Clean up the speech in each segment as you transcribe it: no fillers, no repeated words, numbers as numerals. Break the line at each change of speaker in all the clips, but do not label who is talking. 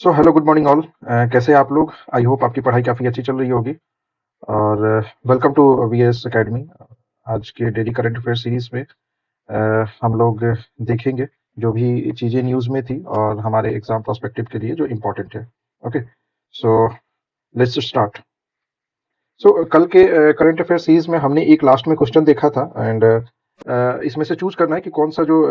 So hello good morning all. कैसे हैं आप लोग? आई होप आपकी पढ़ाई काफ़ी अच्छी चल रही होगी। और वेलकम टू वीएस एकेडमी। आज के डेली करंट अफेयर सीरीज में हम लोग देखेंगे जो भी चीज़ें न्यूज़ में थी और हमारे एग्जाम पर्सपेक्टिव के लिए जो इम्पोर्टेंट है। Okay, so let's start. So कल के करंट अफेयर सीरीज में हमने एक लास्ट में क्वेश्चन देखा था एंड इसमें से चूज करना है कि कौन सा जो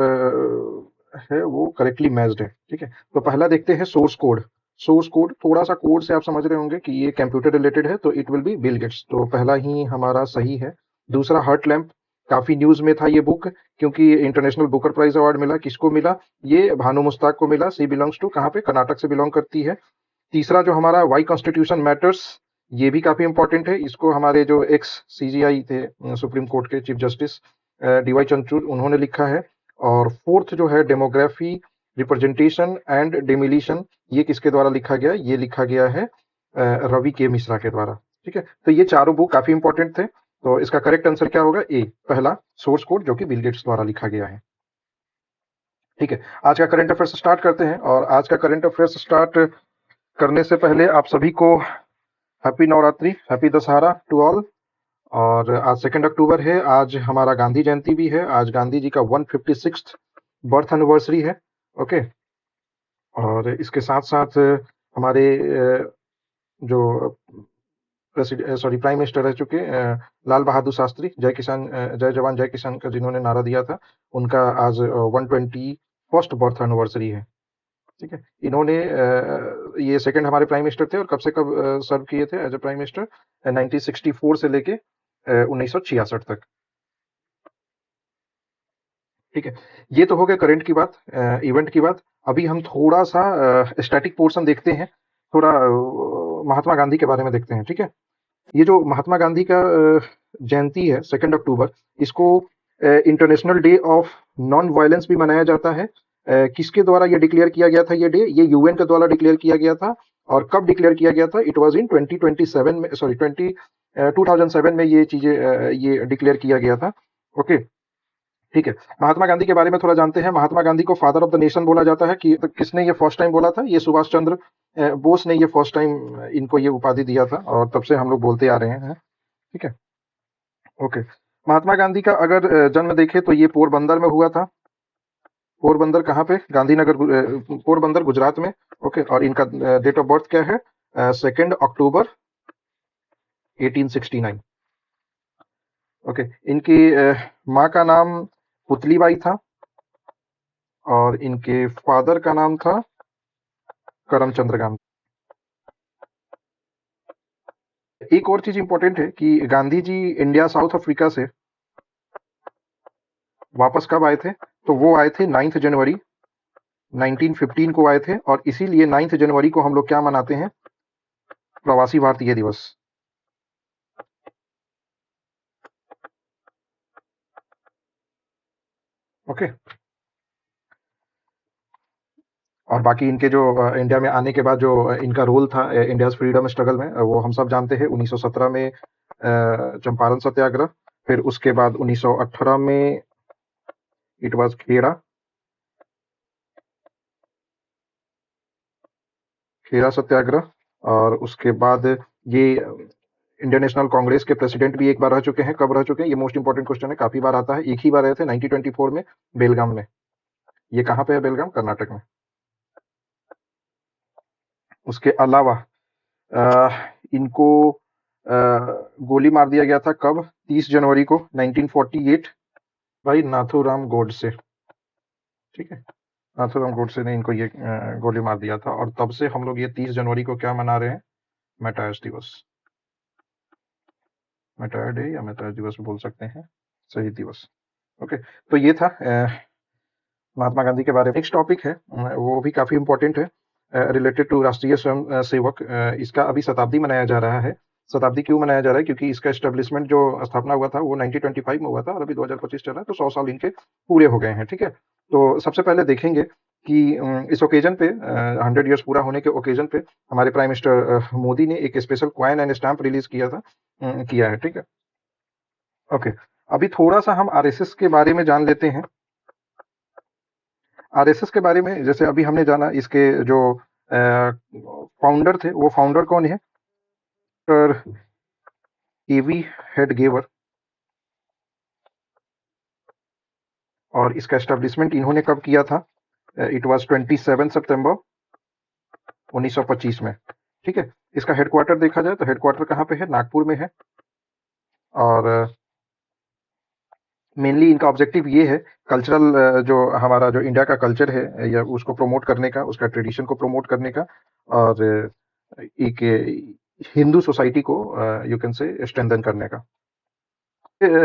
है वो करेक्टली मैच्ड है। ठीक है, तो पहला देखते हैं सोर्स कोड। सोर्स कोड, थोड़ा सा कोड से आप समझ रहे होंगे कि ये कंप्यूटर रिलेटेड है, तो it will be Bill Gates, तो पहला ही हमारा सही है। दूसरा हर्ट लैम्प, काफी न्यूज में था ये बुक, क्योंकि इंटरनेशनल बुकर प्राइज अवार्ड मिला। किसको मिला? ये भानु मुस्ताक को मिला। सी बिलोंग्स टू कहाँ पे? कर्नाटक से बिलोंग करती है। तीसरा जो हमारा वाई कॉन्स्टिट्यूशन मैटर्स, ये भी काफी इंपॉर्टेंट है। इसको हमारे जो एक्स सीजीआई थे, सुप्रीम कोर्ट के चीफ जस्टिस डीवाई चंद्रचूड़, उन्होंने लिखा है। और फोर्थ जो है डेमोग्राफी, रिप्रेजेंटेशन एंड डिमिलिशन, ये किसके द्वारा लिखा गया? ये लिखा गया है रवि के मिश्रा के द्वारा। ठीक है, तो ये चारों बुक काफी इंपॉर्टेंट थे। तो इसका करेक्ट आंसर क्या होगा? ए, पहला सोर्स कोड, जो कि बिल गेट्स द्वारा लिखा गया है। ठीक है, आज का करंट अफेयर्स स्टार्ट करते हैं। और आज का करंट अफेयर्स स्टार्ट करने से पहले आप सभी को happy Navratri, happy Dussehra to all. और आज 2 अक्टूबर है, आज हमारा गांधी जयंती भी है। आज गांधी जी का 156th बर्थ एनिवर्सरी है। ओके, और इसके साथ साथ हमारे जो सॉरी प्राइम मिनिस्टर रह चुके लाल बहादुर शास्त्री, जय किसान जय जवान जय किसान का जिन्होंने नारा दिया था, उनका आज 121st बर्थ एनिवर्सरी है। ठीक है, इन्होंने ये सेकंड हमारे प्राइम मिनिस्टर थे। और कब से कब सर्व किए थे एज ए प्राइम मिनिस्टर? 1964 से लेके 1966 तक। ठीक है, ये तो हो गया करंट की बात, इवेंट की बात। अभी हम थोड़ा सा स्टैटिक पोर्शन देखते हैं, थोड़ा महात्मा गांधी के बारे में देखते हैं। ठीक है, ये जो महात्मा गांधी का जयंती है 2 अक्टूबर, इसको international day of non violence भी मनाया जाता है। किसके द्वारा ये डिक्लेयर किया गया था? ये डे ये यूएन के द्वारा डिक्लेयर किया गया था। और कब डिक्लेयर किया गया था? इट वाज इन 2027 में, सॉरी 2007 में ये चीजें ये डिक्लेयर किया गया था। ओके, ठीक है। महात्मा गांधी के बारे में थोड़ा जानते हैं। महात्मा गांधी को फादर ऑफ द नेशन बोला जाता है। कि तो किसने ये फर्स्ट टाइम बोला था? ये सुभाष चंद्र बोस ने ये फर्स्ट टाइम इनको ये उपाधि दिया था, और तब से हम लोग बोलते आ रहे हैं। ठीक है, ओके। महात्मा गांधी का अगर जन्म देखें तो ये पोरबंदर में हुआ था। पोरबंदर कहाँ पे? गांधीनगर, पोरबंदर गुजरात में। ओके, और इनका डेट ऑफ बर्थ क्या है? 2 अक्टूबर 1869। ओके, इनकी माँ का नाम पुतलीबाई था, और इनके फादर का नाम था करमचंद्र गांधी। एक और चीज इंपॉर्टेंट है कि Gandhi ji India south Africa से वापस कब आए थे? तो वो आए थे 9 जनवरी 1915 को आए थे। और इसीलिए 9 जनवरी को हम लोग क्या मनाते हैं? प्रवासी भारतीय दिवस। ओके, और बाकी इनके जो इंडिया में आने के बाद जो इनका रोल था इंडिया फ्रीडम स्ट्रगल में, वो हम सब जानते हैं। 1917 में चंपारण सत्याग्रह, फिर उसके बाद 1918 में इट वाज खेड़ा खेड़ा सत्याग्रह। और उसके बाद ये इंडियन नेशनल कांग्रेस के प्रेसिडेंट भी एक बार रह चुके हैं। कब रह चुके हैं? ये मोस्ट इंपॉर्टेंट क्वेश्चन है, काफी बार आता है। एक ही बार रहे थे 1924 में, बेलगाम में। ये कहाँ पे है? बेलगाम, कर्नाटक में। उसके अलावा इनको गोली मार दिया गया था। कब? 30 जनवरी को 1948, भाई नाथूराम गोडसे। ठीक है, नाथूराम गोडसे ने इनको ये गोली मार दिया था। और तब से हम लोग ये 30 जनवरी को क्या मना रहे हैं? मैटायर्स दिवस। मैटायर डे या मैटायर दिवस बोल सकते हैं, शहीद दिवस। ओके, तो ये था महात्मा गांधी के बारे में। नेक्स्ट टॉपिक है, वो भी काफी इंपॉर्टेंट है, रिलेटेड टू राष्ट्रीय स्वयं सेवक। इसका अभी शताब्दी मनाया जा रहा है। शताब्दी क्यों मनाया जा रहा है? क्योंकि इसका एस्टेब्लिशमेंट जो स्थापना हुआ था वो 1925 में हुआ था, और अभी 2025 चल रहा है, तो 100 साल इनके पूरे हो गए हैं। ठीक है, तो सबसे पहले देखेंगे कि इस ओकेजन पे, 100 ईयर्स पूरा होने के ओकेजन पे, हमारे प्राइम मिनिस्टर मोदी ने एक special coin and stamp release किया था, किया है। ठीक है, ओके। अभी थोड़ा सा हम आरएसएस के बारे में जान लेते हैं। आरएसएस के बारे में, जैसे अभी हमने जाना इसके जो फाउंडर थे, वो फाउंडर कौन है? डॉक्टर एवी हेडगेवर। और इसका एस्टेब्लिशमेंट इन्होंने कब किया था? इट वाज 27 सितंबर 1925 में। ठीक है, इसका हेडक्वार्टर देखा जाए तो हेडक्वार्टर कहाँ पे है? नागपुर में है। और मेनली इनका ऑब्जेक्टिव ये है, कल्चरल जो हमारा जो इंडिया का कल्चर है या उसको प्रमोट करने का, उसका ट्रेडिशन को प्रमोट करने का, और एक हिंदू सोसाइटी को यू कैन से स्ट्रेंथन करने का।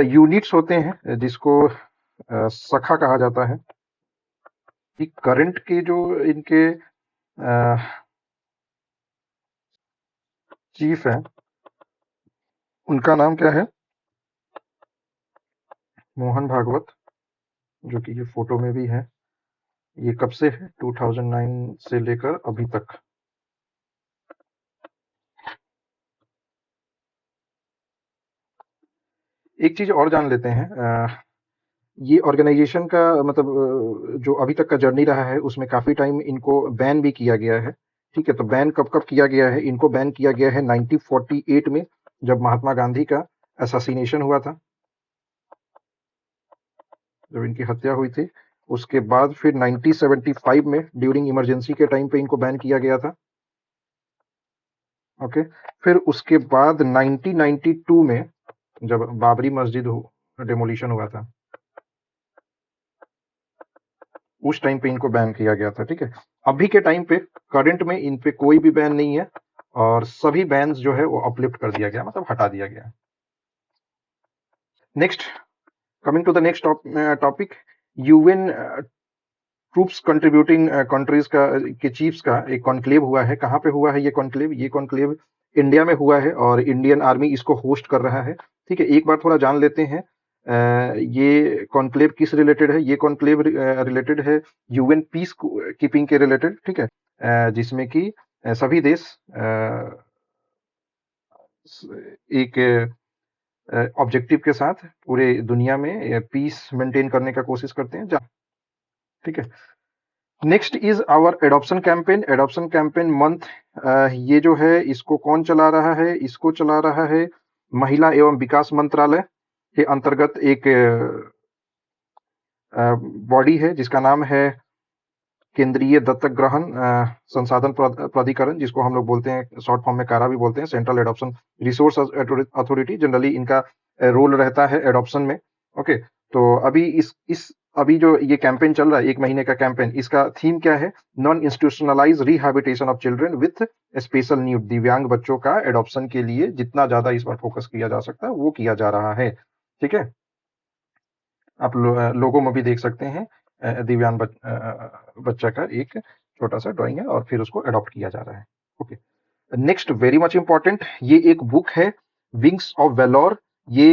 यूनिट्स होते हैं जिसको सखा कहा जाता है। कि करंट के जो इनके चीफ हैं, उनका नाम क्या है? मोहन भागवत, जो कि ये फोटो में भी है। ये कब से है? 2009 से लेकर अभी तक। एक चीज और जान लेते हैं, ये ऑर्गेनाइजेशन का मतलब जो अभी तक का जर्नी रहा है उसमें काफी टाइम इनको बैन भी किया गया है। ठीक है, तो बैन कब कब किया गया है? इनको बैन किया गया है 1948 में, जब महात्मा गांधी का असैसिनेशन हुआ था, जब इनकी हत्या हुई थी। उसके बाद फिर 1975 में ड्यूरिंग इमरजेंसी के टाइम पे इनको बैन किया गया था। ओके, फिर उसके बाद 1992 में जब बाबरी मस्जिद डेमोलिशन हुआ था, उस टाइम पे इनको बैन किया गया था। ठीक है, अभी के टाइम पे करंट में इन पे कोई भी बैन नहीं है, और सभी बैन्स जो है वो अपलिफ्ट कर दिया गया, मतलब हटा दिया गया। Next, coming to the next topic, UN troops contributing countries का के चीफ्स का एक कॉन्क्लेव हुआ है। कहाँ पे हुआ है ये कॉन्क्लेव? ये कॉन्क्लेव इंडिया में हुआ है और इंडियन आर्मी इसको होस्ट कर रहा है। ठीक है, एक बार थोड़ा जान लेते हैं ये कॉन्क्लेव किस रिलेटेड है। ये कॉन्क्लेव रिलेटेड है यूएन पीस कीपिंग के रिलेटेड। ठीक है, जिसमें कि सभी देश एक ऑब्जेक्टिव के साथ पूरे दुनिया में पीस मेंटेन करने का कोशिश करते हैं। ठीक है, next is our adoption campaign. Adoption campaign month, ये जो है इसको कौन चला रहा है? इसको चला रहा है महिला एवं विकास मंत्रालय के अंतर्गत एक बॉडी है जिसका नाम है केंद्रीय दत्तक ग्रहण संसाधन प्राधिकरण, जिसको हम लोग बोलते हैं शॉर्ट फॉर्म में कारा भी बोलते हैं, central adoption resource authority. Generally इनका रोल रहता है एडॉप्शन में। ओके, तो अभी जो ये कैंपेन चल रहा है, 1 महीने का कैंपेन, इसका थीम क्या है? Non institutionalise rehabilitation of children with special need. दिव्यांग बच्चों का एडॉप्शन के लिए जितना ज्यादा इस पर फोकस किया जा सकता है वो किया जा रहा है। ठीक है, आप लोगों में भी देख सकते हैं दिव्यांग बच्चा का एक छोटा सा ड्राइंग है और फिर उसको अडॉप्ट किया जा रहा है। Okay, next very much important, ये एक बुक है विंग्स ऑफ वेलोर। ये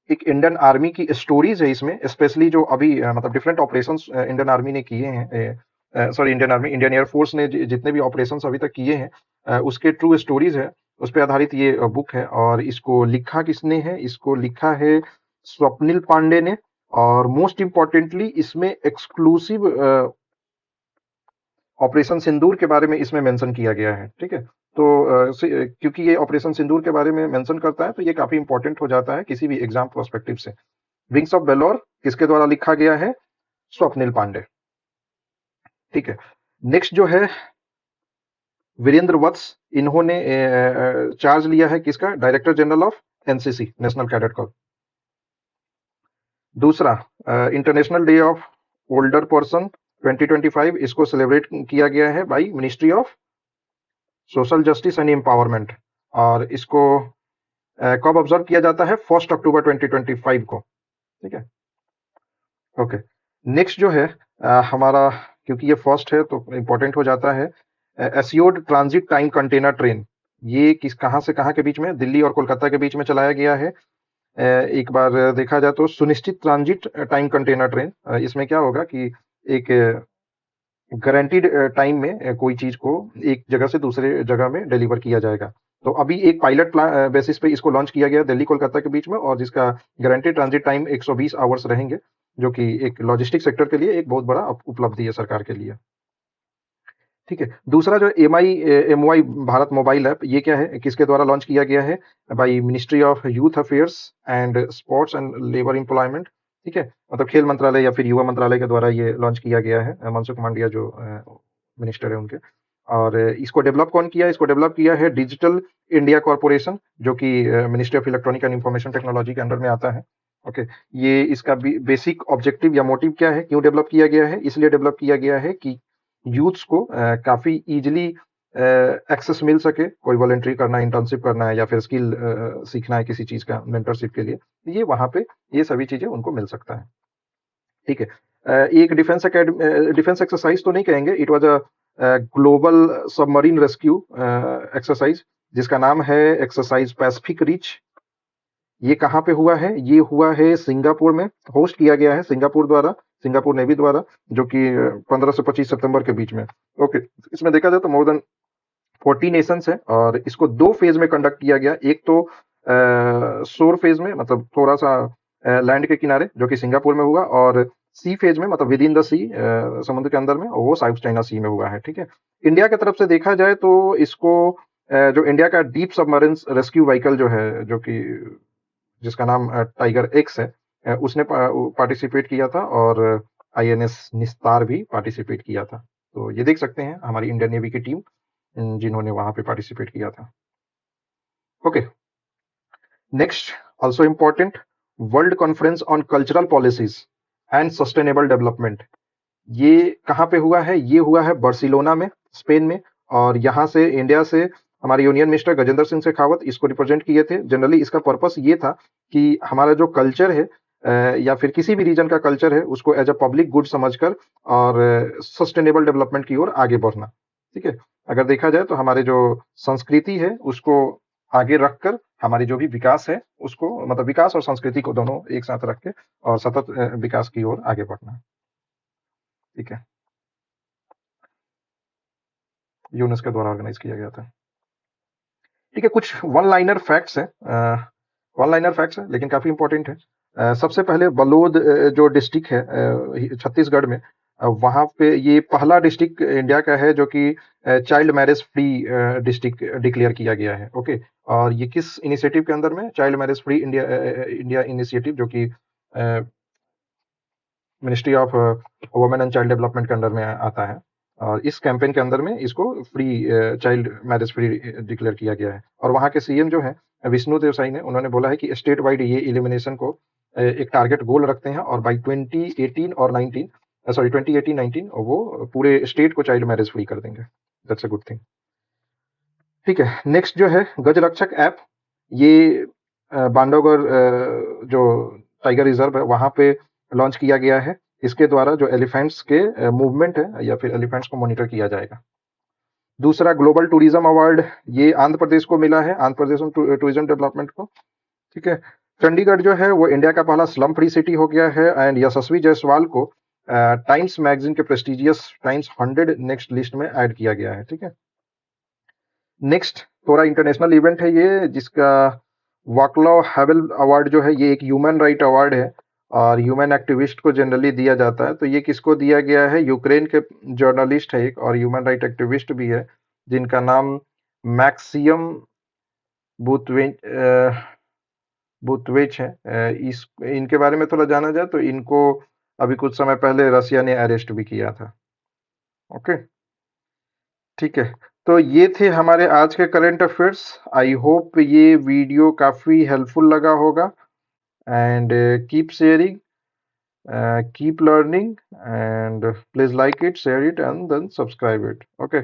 एक इंडियन आर्मी की स्टोरीज है। इसमें स्पेशली जो अभी मतलब डिफरेंट ऑपरेशंस इंडियन आर्मी ने किए हैं, sorry Indian army, Indian air force ने जितने भी ऑपरेशंस अभी तक किए हैं, उसके ट्रू स्टोरीज है, उस पर आधारित ये बुक है। और इसको लिखा किसने है? इसको लिखा है स्वप्निल पांडे ने। और मोस्ट इंपॉर्टेंटली इसमें एक्सक्लूसिव ऑपरेशन सिंदूर के बारे में इसमें मेंशन किया गया है। ठीक है, तो क्योंकि ये ऑपरेशन सिंदूर के बारे में मेंशन करता है तो ये काफी इंपॉर्टेंट हो जाता है किसी भी एग्जाम प्रोस्पेक्टिव से। विंग्स ऑफ वेलोर किसके द्वारा लिखा गया है? स्वप्निल पांडे। ठीक है, नेक्स्ट जो है वीरेंद्र वत्स, इन्होंने चार्ज लिया है किसका? Director general of NCC, national cadet corp. दूसरा, international day of older person 2025, इसको सेलिब्रेट किया गया है by ministry of social justice and empowerment. और इसको कब ऑब्जर्व किया जाता है? 1 अक्टूबर 2025 को। ठीक है, ओके, नेक्स्ट जो है हमारा, क्योंकि ये फर्स्ट है तो इंपॉर्टेंट हो जाता है, assured transit time container train. ये किस कहाँ से कहाँ के बीच में? दिल्ली और कोलकाता के बीच में चलाया गया है। एक बार देखा जाए तो सुनिश्चित ट्रांजिट टाइम कंटेनर ट्रेन, इसमें क्या होगा कि एक गारंटीड टाइम में कोई चीज को एक जगह से दूसरे जगह में डिलीवर किया जाएगा। तो अभी एक पायलट बेसिस पे इसको लॉन्च किया गया दिल्ली कोलकाता के बीच में, और जिसका गारंटीड ट्रांजिट टाइम 120 आवर्स रहेंगे, जो कि एक लॉजिस्टिक सेक्टर के लिए एक बहुत बड़ा उपलब्धि है सरकार के लिए। ठीक है। दूसरा जो एमवाई भारत मोबाइल ऐप, ये क्या है, किसके द्वारा लॉन्च किया गया है? By ministry of youth affairs and sports and labour employment. ठीक है, मतलब खेल मंत्रालय या फिर युवा मंत्रालय के द्वारा ये लॉन्च किया गया है, मनसुख मांडविया जो मिनिस्टर है उनके। और इसको डेवलप कौन किया? इसको डेवलप किया है डिजिटल इंडिया कॉर्पोरेशन, जो कि ministry of electronic and information technology के अंडर में आता है। ओके, ये इसका बेसिक ऑब्जेक्टिव या मोटिव क्या है, क्यों डेवलप किया गया है? इसलिए डेवलप किया गया है कि यूथ्स को काफी इजीली एक्सेस मिल सके, कोई वॉलंटरी करना है, इंटर्नशिप करना है या फिर स्किल सीखना है किसी चीज का, मेंटरशिप के लिए, ये वहां पे ये सभी चीजें उनको मिल सकता है। ठीक है। एक डिफेंस एक्सरसाइज तो नहीं कहेंगे, it was a global submarine rescue exercise, जिसका नाम है एक्सरसाइज पैसिफिक रीच। ये कहाँ पे हुआ है? ये हुआ है सिंगापुर में, होस्ट किया गया है सिंगापुर द्वारा, सिंगापुर नेवी द्वारा, जो कि 15 से 25 सितंबर के बीच में। ओके, इसमें देखा जाए तो मोर देन 40 नेशंस है, और इसको दो फेज में कंडक्ट किया गया। एक तो शोर फेज में, मतलब थोड़ा सा लैंड के किनारे, जो कि सिंगापुर में हुआ, और सी फेज में, मतलब विद इन द सी, समुद्र के अंदर में, वो साउथ चाइना सी में हुआ है। ठीक है। इंडिया की तरफ से देखा जाए तो इसको जो इंडिया का डीप सबमरीन रेस्क्यू व्हीकल जो है, जो कि जिसका नाम टाइगर एक्स है, उसने पार्टिसिपेट किया था, और आईएनएस निस्तार भी पार्टिसिपेट किया था। तो ये देख सकते हैं हमारी इंडियन नेवी की टीम जिन्होंने वहां पे पार्टिसिपेट किया था। Okay, next, also important, world conference on cultural policies and sustainable development. ये कहाँ पे हुआ है? ये हुआ है बार्सिलोना में, स्पेन में। और यहाँ से इंडिया से हमारे यूनियन मिनिस्टर गजेंद्र सिंह शेखावत इसको रिप्रेजेंट किए थे। जनरली इसका पर्पस ये था कि हमारा जो कल्चर है, या फिर किसी भी रीजन का कल्चर है, उसको एज अ पब्लिक गुड समझकर और सस्टेनेबल डेवलपमेंट की ओर आगे बढ़ना। ठीक है। अगर देखा जाए तो हमारे जो संस्कृति है उसको आगे रखकर हमारी जो भी विकास है उसको, मतलब विकास और संस्कृति को दोनों एक साथ रख के और सतत विकास की ओर आगे बढ़ना। ठीक है, यूनेस्को द्वारा ऑर्गेनाइज किया गया था। ठीक है, कुछ वन लाइनर फैक्ट्स है, वन लाइनर फैक्ट्स है लेकिन काफी इंपॉर्टेंट है। सबसे पहले बलोद जो डिस्ट्रिक्ट है छत्तीसगढ़ में, वहां पे ये पहला डिस्ट्रिक्ट इंडिया का है जो कि child marriage free district declare किया गया है। ओके, और ये किस इनिशिएटिव के अंदर में? Child marriage free India India initiative, जो कि ministry of women and child development के अंडर में आता है। और इस कैंपेन के अंदर में इसको free child marriage free declare किया गया है। और वहाँ के सीएम जो है विष्णु देव साई ने, उन्होंने बोला है कि स्टेट वाइड ये इलिमिनेशन को एक टारगेट गोल रखते हैं, और बाई 2018 और 19, सॉरी 2018-19 वो पूरे स्टेट को चाइल्ड मैरिज फ्री कर देंगे। That's a good thing. ठीक है, नेक्स्ट जो है गज रक्षक ऐप, ये बांधवगढ़ जो टाइगर रिजर्व है वहां पे लॉन्च किया गया है। इसके द्वारा जो एलिफेंट्स के मूवमेंट है या फिर एलिफेंट्स को मॉनिटर किया जाएगा। दूसरा, ग्लोबल टूरिज्म अवार्ड, ये आंध्र प्रदेश को मिला है, आंध्र प्रदेश टूरिज्म डेवलपमेंट को। ठीक है। चंडीगढ़ जो है वो इंडिया का पहला स्लम फ्री सिटी हो गया है, एंड यशस्वी जायसवाल को टाइम्स मैगजीन के प्रेस्टिजियस टाइम्स 100 नेक्स्ट लिस्ट में ऐड किया गया है। ठीक है। नेक्स्ट थोड़ा इंटरनेशनल इवेंट है ये, जिसका वाकलाव हैवेल अवार्ड जो है, ये एक ह्यूमन राइट अवार्ड है, और ह्यूमन एक्टिविस्ट को जनरली दिया जाता है। तो ये किसको दिया गया है? यूक्रेन के जर्नलिस्ट है एक, और ह्यूमन राइट एक्टिविस्ट भी है, जिनका नाम मैक्सियम बुतवेच बुतवेच है। इस इनके बारे में थोड़ा जाना जाए तो इनको अभी कुछ समय पहले रसिया ने अरेस्ट भी किया था। ओके, ठीक है। तो ये थे हमारे आज के करंट अफेयर्स। आई होप ये वीडियो काफी हेल्पफुल लगा होगा, and keep sharing, keep learning, and please like it, share it, and then subscribe it. Okay,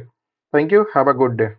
thank you, have a good day.